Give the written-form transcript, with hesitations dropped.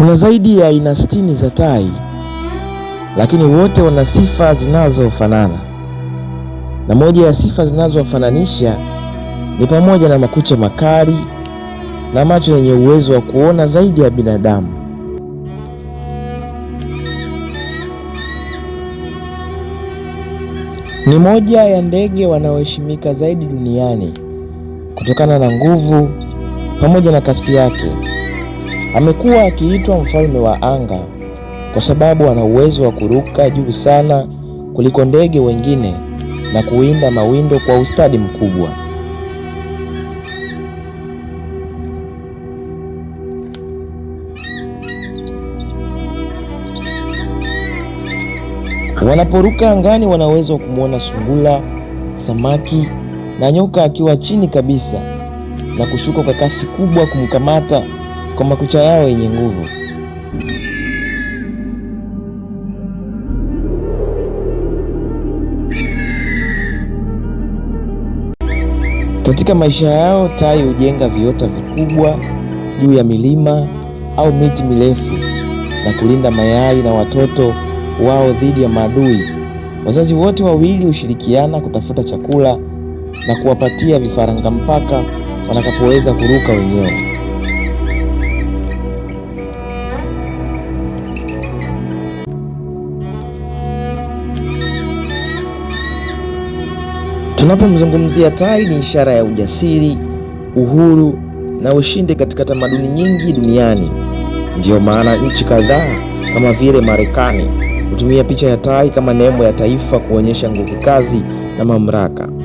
Kuna zaidi ya aina 60 za tai, lakini wote wana sifa zinazofanana. Na moja ya sifa zinazowafananisha ni pamoja na makucha makali na macho yenye uwezo wa kuona zaidi ya binadamu. Ni moja ya ndege wanaoheshimika zaidi duniani kutokana na nguvu pamoja na kasi yake. Amekuwa akiitwa mfalme wa anga kwa sababu ana uwezo wa kuruka juu sana kuliko ndege wengine na kuwinda mawindo kwa ustadi mkubwa. Wanaporuka angani wana uwezo wa kumwona sungura, samaki na nyoka akiwa chini kabisa na kushuka kwa kasi kubwa kumkamata kwa makucha yao yenye nguvu. Katika maisha yao, tai hujenga viota vikubwa juu ya milima au miti mirefu na kulinda mayai na watoto wao dhidi ya maadui. Wazazi wote wawili hushirikiana kutafuta chakula na kuwapatia vifaranga mpaka watakapoweza kuruka wenyewe. Tunapomzungumzia tai, ni ishara ya ujasiri, uhuru na ushindi katika tamaduni nyingi duniani. Ndiyo maana nchi kadhaa kama vile Marekani hutumia picha ya tai kama nembo ya taifa kuonyesha nguvu kazi na mamlaka.